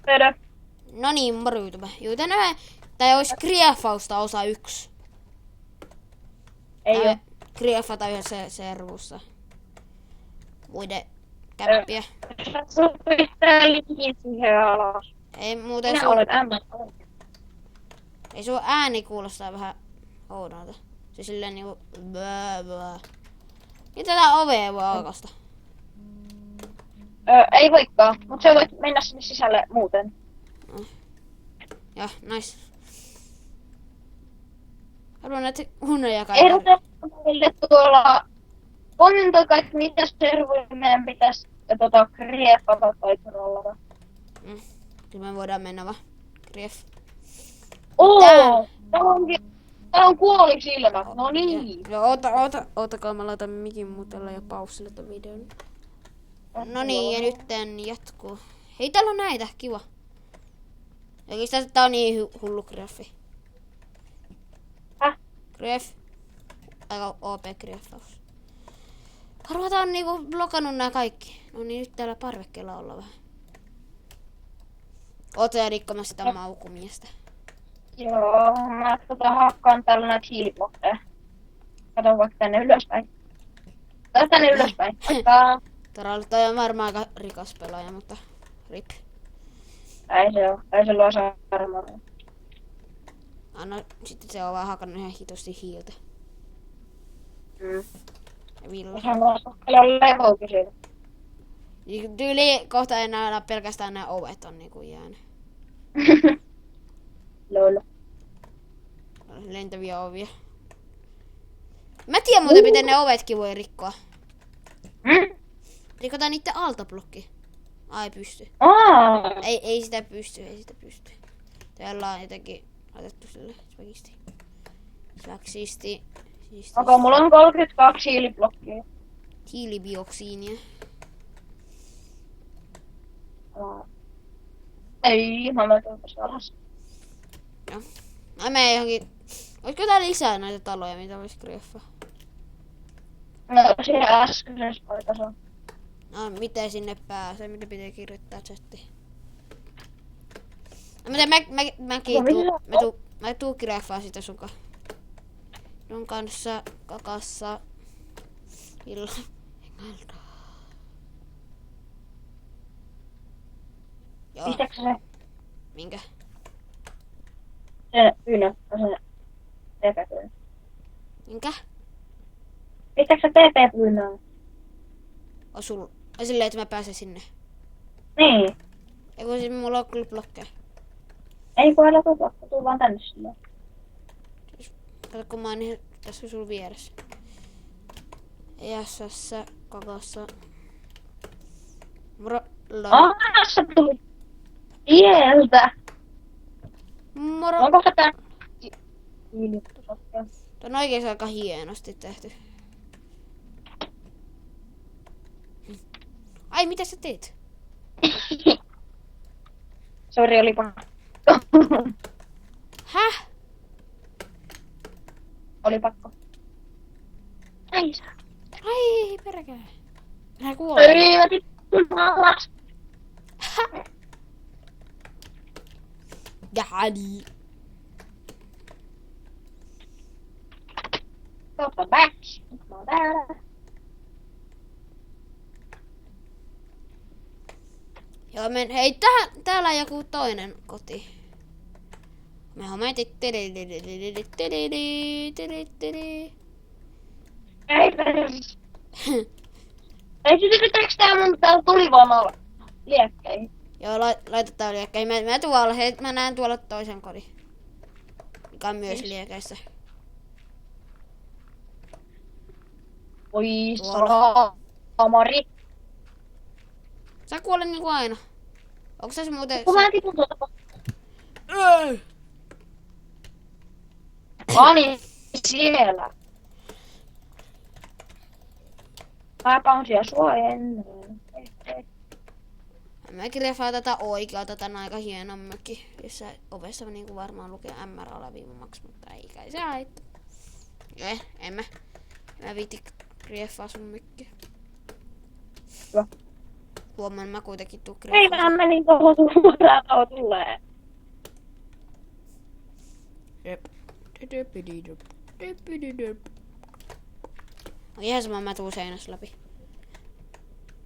Pöydä. No niin, moro YouTube. Juu, tänään tää olisi Grieffausta osa 1. Ei oo. Grieffata yhdessä servussa. Muiden käppiä. Sun pitää liikin siihen alas. Ei muuten Minä sun, olen Emma. ei sun ääni kuulostaa vähän oudolta. Se silleen niinku bää. Niin tätä ovea voi aukaista. Ei voikaan, mut sä voit mennä sinne sisälle muuten. Ja, nice. Haluan näitä hunnoja kaikille. Ehdotan meille tuolla kommentoikaa, että mitä servuja meidän pitäis grieffata tai trollata. Kyllä me voidaan mennä vaan. Grief. Tää on kuoli silmä. No niin. Joo, ootakaa, mä laitan mikin muutella jo paussille ton videon. No niin, ja nyt tän jatkuu. Hei, täällä on näitä, kiva. Oikeastaan tää on niin hullu greffi. Gref. Aika OP greffaus. Harva tää on niinku blokannut nää kaikki. No niin, nyt täällä parvekkeella olla vähän. Oot sä rikkomassa sitä maukumiestä? Joo, mä hakkaan tällä näitä hiiliblokkeja. Kato vaikka tänne ylöspäin. Tai tänne ylöspäin. Todella toi on varmaan aika rikas pelaaja, mutta rip. Ei se luo armoria. Anna, sitten se on vaan hakannut ihan hitosti hiiltä. Ja villa. Sehän luo levoakin siitä. Tyyli kohta enää pelkästään nämä ovet on niinku jäänyt. Lol. Lentäviä ovia. Mä tiedän muuten miten ne ovetkin voi rikkoa. Rikotaan niitten altablokki. Ai pysty. Ei sitä pysty. Täällä on jotenkin laitettu sille svaksisti. Okei, mulla on 32 hiiliblokkia. Hiilibioksiinia. Ei, mä menen tuossa alas. Joo. Mä menen johonkin. Olisiko tää lisää näitä taloja, mitä vois grieffaa? No, siinä äskeisessä paikassa on. No, miten sinne pääsee? Miten pitää kirjoittaa chattiin? No, miten mä tuu grieffaa sitä sun kanssa kakassa. Engalta. Joo. Pistääkö se Minkä? se pyynnö? Se TP-pyynnö. Minkä? Pistääkö se TP-pyynnöön? On sul. Ai silleen, että mä pääsen sinne. Niin. Ei kun siis mulla on kyllä blokkeja. Ei kun älä tuu vaan tänne silleen. Kato kun mä oon niin tässä sun vieressä. Jässässä, kakassa. Moro. Sä tuli tieltä. Moro. Onko se tää hiilittusokea? Tuo on oikeesti aika hienosti tehty. Ai, mitä sä teet? Sori, oli pakko. Häh? Oli pakko. Ei saa. Ai, perkele. Minä kuolen. Ei, mä tippun alas. Jahadi. Totta batch. Mä oon täällä. Joo, hei, täällä on joku toinen koti. Me hommetit. Ei sytytetäänkö tää mun täällä tulivoimalla liekkeihin? Joo, laitetaan liekkeihin. Mä tuolla, hei, mä näen tuolla toisen kodin. Mikä on myös liekeissä. Oi salamari. Sä kuolet niinku aina. Onko se muuten... Kun mä tipun tuolta. Ei! Ani siellä. Mä kansia sua ennen. Mä kirjafaan tätä oikealta, tän aika hieno mökki, jossa ovessa niinku varmaan lukee MR alaviimaksi, mutta ei kai se haittaa. Joo, en mä viitti kirjafaa sun mökkiä. Hyvä. Huomaan mä kuitenkin tukri. Ei, mä menin tuohon suoraan, tuo tulee. Ihan sama, mä tuun seinässä läpi.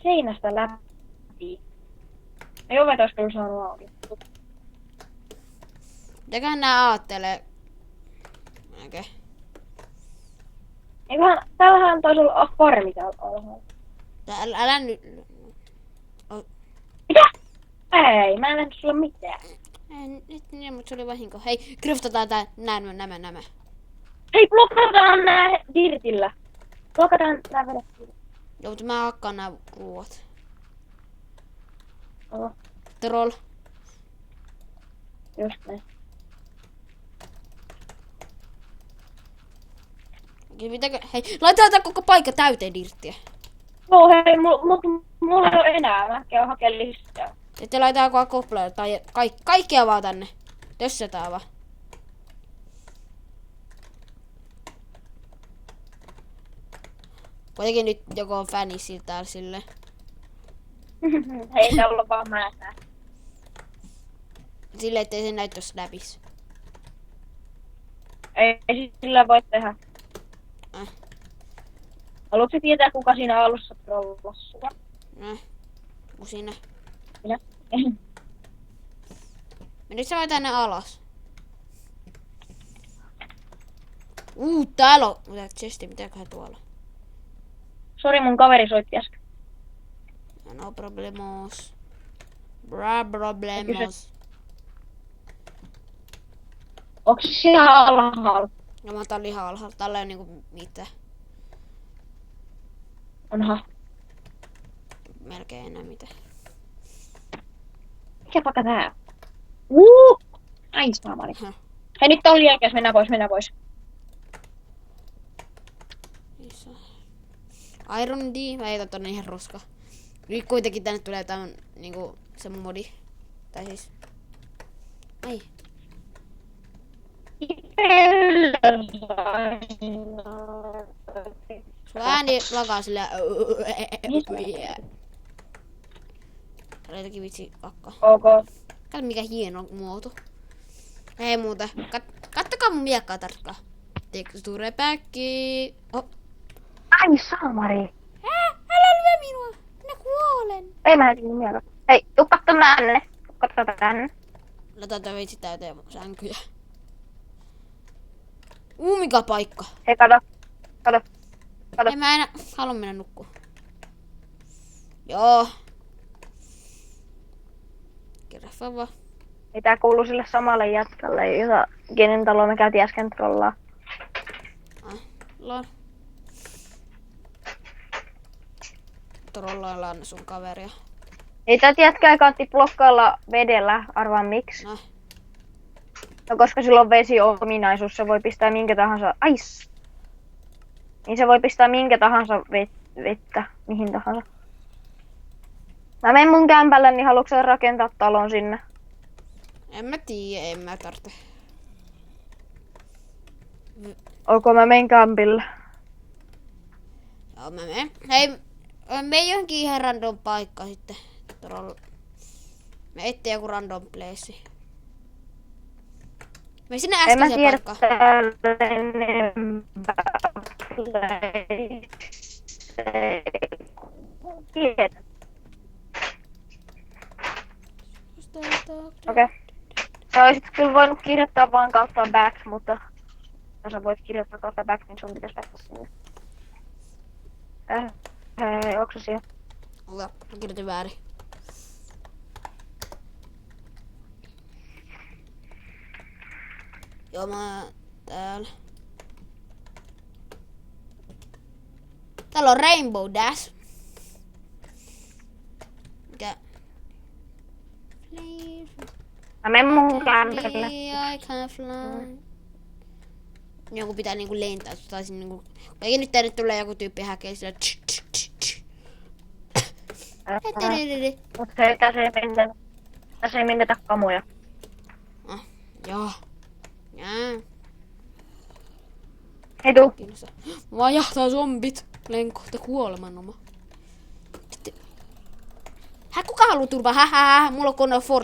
Seinästä läpi. Ei ovet ois kyllä saanut auki. Mitäköhän nää aattelee? Okei. Eiköhän, täällähän taisi olla farmi täällä alhaalla. Älä nyt... Mitä? Ei, mä en nähnyt sulla mitään. Nyt niin, mutta se oli vahinko. Hei, kryftataan nämä. Hei, blokataan nää dirtillä. Blokataan nää vedet. Joo, mutta mä hakkaan nää ruuat. Oho, Troll. just näin. Hei, laitetaan tää koko paikka täyteen dirttiä. Joo, hei, mulla ei ole enää. Mä käyn hakemaan lisää. Sitten laitetaan koplaa tai kaikkea vaan tänne. Tössätään vaan. Kuitenkin nyt joku on fänisillä täällä silleen. Hei, täällä on vaan määrää. Silleen, ettei se näy tossa läpissä. Ei sillä voi tehdä. Äh. Haluatko tietää, kuka siinä alussa trollasi sua? Kun siinä. Minä? Menit sä vai tänne alas? Täällä on. Mitä chesti, mitäköhän tuolla? Sori, mun kaveri soitti äsken. No problemos. Problemos. Onks se siellä alhaalla? No mä otan lihaa alhaalla. Täällä ei oo niinku mitään. Onhan. Melkein enää mitään. Mikä paikka tää? Ai saamari. Hei, nyt on liian mennään pois. Iron D, mä heitän tonne ihan roska. Nyt kuitenkin tänne tulee tämän niinku se modi. Tai siis. Ai. Sulla ääni lakaa sillä. Täällä jotenkin vitsi kakka. Ok. Kato mikä hieno muoto. Ei muuta. Kattokaa mun miekkaa tarkkaan. Texture packi. Oh. Ai saamari. Älä lyö minua. Minä kuolen. Ei mä hetin miekka. Hei, tuu katso tänne. Katso tänne. Laitetaan vitsi täyteen sänkyjä. Mikä paikka. Hei, kato. Ei mä enää halua mennä nukkua. Joo. Kirjaffa vaan. Ei tää kuuluu sille samalle jätkälle, kenen taloa me käytiin äsken trollaa. Lon. Trolloillaan sun kaveria. Ei tää jätkää kannatti blokkailla vedellä, arvaan miksi. No koska sillä on vesiominaisuus, se voi pistää minkä tahansa... Ais! Niin se voi pistää minkä tahansa vettä, mihin tahansa. Mä menen mun kämpälle, niin haluatko sä rakentaa talon sinne? En mä tiedä, en mä tarvitse. Onko mä menen kämpille? Joo, mä menen. Hei, me johonkin ihan random paikka sitten. Me etsii joku random place. Me sinne äskeiseen paikkaan. Tiedä. Okei. Sä olisit kyllä voinut kirjoittaa vaan kautta back, mutta jos sä voit kirjoittaa kautta back, niin sun pitäis päästä sinne. Onko se siellä? Mä kirjoitin väärin. Joo, mä täällä. Täällä on Rainbow Dash. Mikä? Mä menen mun kämpille. I can fly. Joku pitää niinku lentää, taisin niinku... Kaikki nyt tänne tulee joku tyyppi häkee sillä Mut se tässä ei mennetä kamuja. Joo. Jaa. Hei tuu. Kiinnostaa. Vaan jahtaa zombit. Len kohta kuolemanoma. Kuka haluaa turvaa? Mulla on kone